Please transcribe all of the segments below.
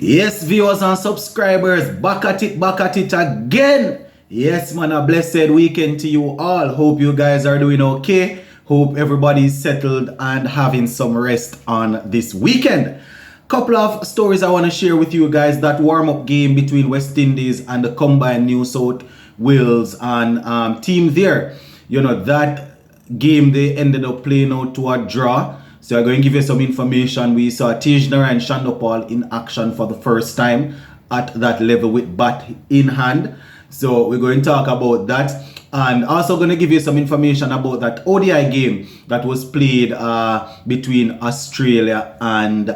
Yes, viewers and subscribers, back at it again. Yes, man, a blessed weekend to you all. Hope you guys are doing okay. Hope everybody's settled and having some rest on this weekend. Couple of stories I want to share with you guys. That warm-up game between West Indies and the combined New South Wales and team there. You know, that game they ended up playing out to a draw. So I'm going to give you some information. We saw Tejner and Chanderpaul in action for the first time at that level with bat in hand. So we're going to talk about that. And also going to give you some information about that ODI game that was played between Australia and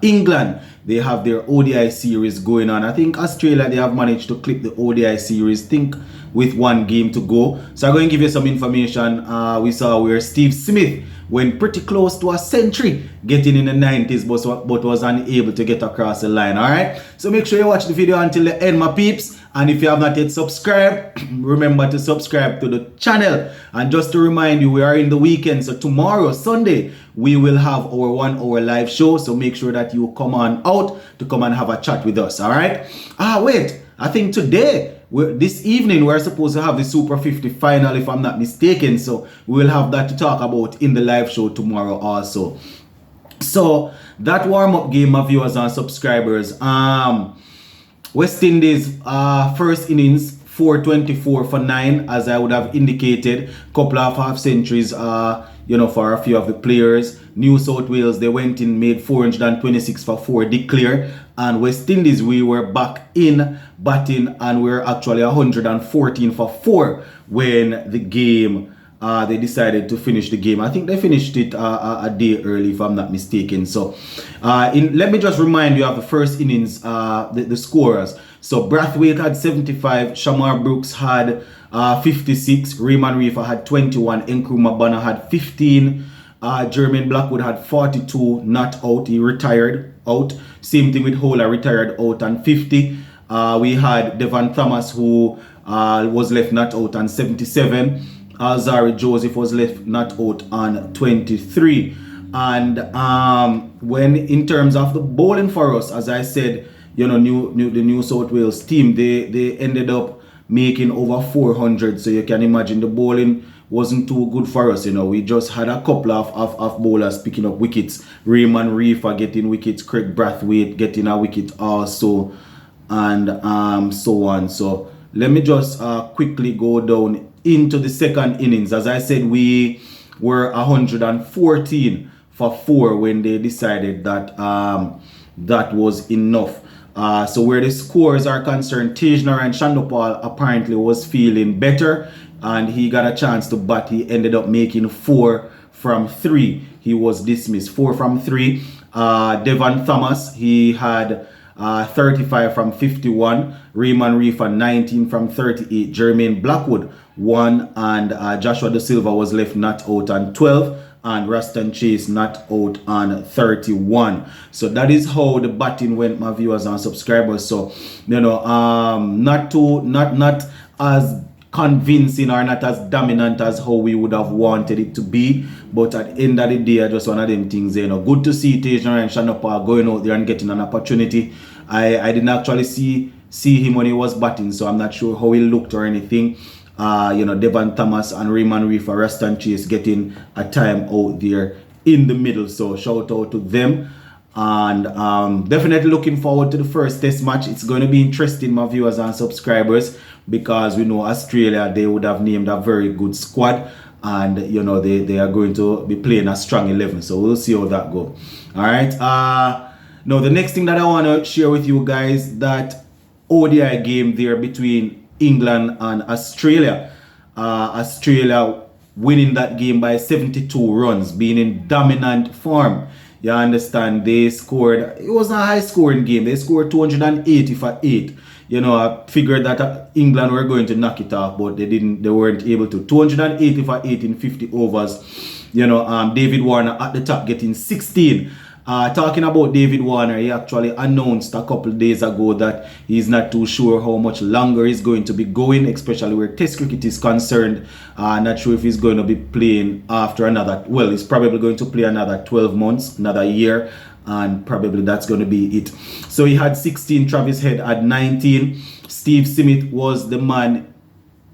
England. They have their ODI series going on. I think Australia, they have managed to clip the ODI series, think with one game to go. So I'm going to give you some information. We saw where Steve Smith went pretty close to a century, getting in the 90s, but was unable to get across the line. All right, so make sure you watch the video until the end, my peeps. And if you have not yet subscribed, remember to subscribe to the channel. And just to remind you, we are in the weekend, so tomorrow, Sunday, we will have our 1 hour live show. So make sure that you come on out to come and have a chat with us. All right, wait, I think today, this evening, we're supposed to have the Super 50 final, if I'm not mistaken. So we will have that to talk about in the live show tomorrow also. So that warm-up game, my viewers and subscribers, West Indies first innings 424 for 9, as I would have indicated. Couple of half centuries, you know, for a few of the players. New South Wales, they went in, made 426 for 4, declare. And West Indies, we were back in batting, and we were actually 114 for 4 when the game, they decided to finish the game. I think they finished it a day early, if I'm not mistaken. So let me just remind you of the first innings, the scorers. So Brathwaite had 75, Shamar Brooks had 56, Raymond Reefer had 21, Nkrumah Banner had 15, Jermaine Blackwood had 42, not out, he retired out. Same thing with Hola, retired out and 50. We had Devon Thomas, who was left not out on 77. Alzari Joseph was left not out on 23. And when in terms of the bowling for us, as I said, you know, the New South Wales team, they ended up making over 400. So you can imagine the bowling wasn't too good for us. You know, we just had a couple of bowlers picking up wickets. Raymond Reefer getting wickets, Craig Brathwaite getting a wicket also, and so on. So let me just quickly go down into the second innings. As I said, we were 114 for 4 when they decided that that was enough. So where the scores are concerned, Tejner and Chanderpaul apparently was feeling better, and he got a chance to bat. He ended up making 4 from 3. He was dismissed 4 from 3. Devon Thomas, he had 35 from 51. Raymond Reefer 19 from 38. Jermaine Blackwood 1, and Joshua De Silva was left not out on 12, and Raston Chase not out on 31. So that is how the batting went, my viewers and subscribers. So, you know, not as convincing or not as dominant as how we would have wanted it to be, but at the end of the day, just one of them things, you know. Good to see Tejner and Chanderpaul going out there and getting an opportunity. I didn't actually see him when he was batting, so I'm not sure how he looked or anything. You know, Devon Thomas and Raymond Reefer, Raston Chase getting a time out there in the middle. So shout out to them. And definitely looking forward to the first test match. It's going to be interesting, my viewers and subscribers, because we know Australia, they would have named a very good squad, and you know, they are going to be playing a strong 11. So we'll see how that goes. All right, now the next thing that I want to share with you guys, that ODI game there between England and Australia. Australia winning that game by 72 runs, being in dominant form. You understand, they scored, it was a high scoring game. They scored 280 for 8. You know, I figured that England were going to knock it off, but they weren't able to. 280 for 8 in 50 overs. You know, David Warner at the top getting 16. Talking about David Warner, he actually announced a couple of days ago that he's not too sure how much longer he's going to be going, especially where Test cricket is concerned. Not sure if he's going to be playing after another, well, he's probably going to play another 12 months, another year. and probably that's going to be it. So he had 16, Travis Head had 19. Steve Smith was the man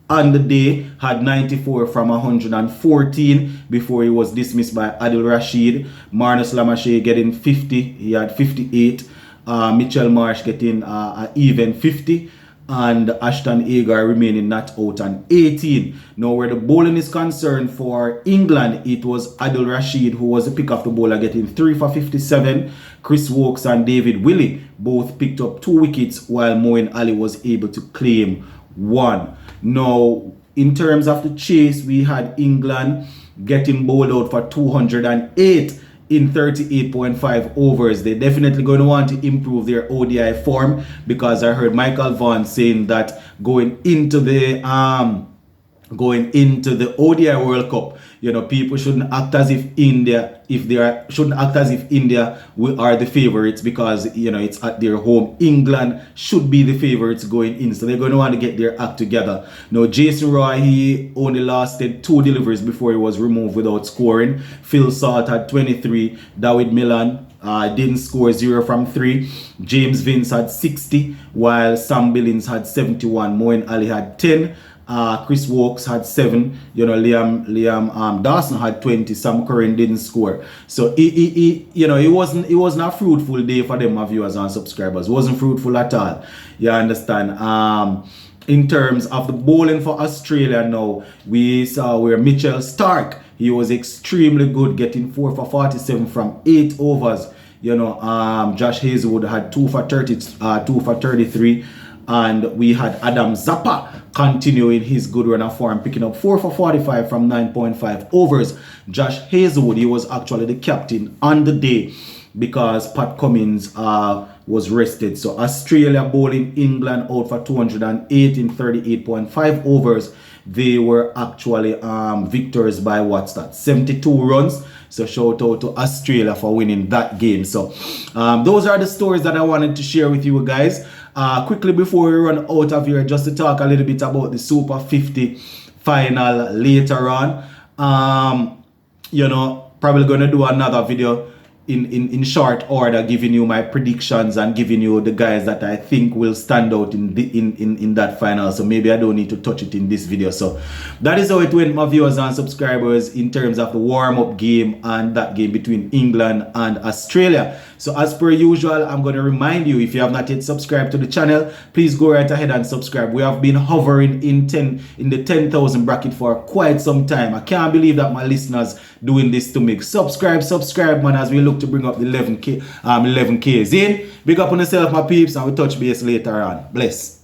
on the day, had 94 from 114 before he was dismissed by Adil Rashid. Marnus Lamache getting 50, he had 58. Mitchell Marsh getting even 50, and Ashton Agar remaining not out on 18. Now, where the bowling is concerned for England, it was Adil Rashid who was the pick of the bowler, getting 3 for 57. Chris Wokes and David Willey both picked up 2 wickets, while Moeen Ali was able to claim 1. Now, in terms of the chase, we had England getting bowled out for 208 in 38.5 overs. They're definitely going to want to improve their ODI form, because I heard Michael Vaughan saying that going into the ODI World Cup, people shouldn't act as if India, shouldn't act as if India are the favorites, because it's at their home. England should be the favorites going in, so they're going to want to get their act together. Now, Jason Roy, he only lasted 2 deliveries before he was removed without scoring. Phil Salt had 23. David Milan didn't score, 0 from 3. James Vince had 60, while Sam Billings had 71. Moeen Ali had 10. Chris Wokes had 7. Liam Dawson had 20. Sam Curran didn't score. So it wasn't a fruitful day for them, my viewers and subscribers. It wasn't fruitful at all. You understand? In terms of the bowling for Australia now, we saw where Mitchell Starc, he was extremely good, getting 4 for 47 from 8 overs. Josh Hazelwood had 2 for 33. And we had Adam Zappa continuing his good run of form, picking up 4 for 45 from 9.5 overs. Josh Hazelwood, he was actually the captain on the day because Pat Cummins was rested. So Australia bowling England out for 208 in 38.5 overs. They were actually victors by what's that, 72 runs. So shout out to Australia for winning that game. So those are the stories that I wanted to share with you guys. Quickly before we run out of here, just to talk a little bit about the Super 50 final later on. Probably going to do another video in short order, giving you my predictions and giving you the guys that I think will stand out in that final. So maybe I don't need to touch it in this video. So that is how it went, my viewers and subscribers, in terms of the warm-up game and that game between England and Australia. So as per usual, I'm going to remind you, if you have not yet subscribed to the channel, please go right ahead and subscribe. We have been hovering in the 10,000 bracket for quite some time. I can't believe that my listeners doing this to me. Subscribe, man, as we look to bring up the 11Ks in. Big up on yourself, my peeps, and we touch base later on. Bless.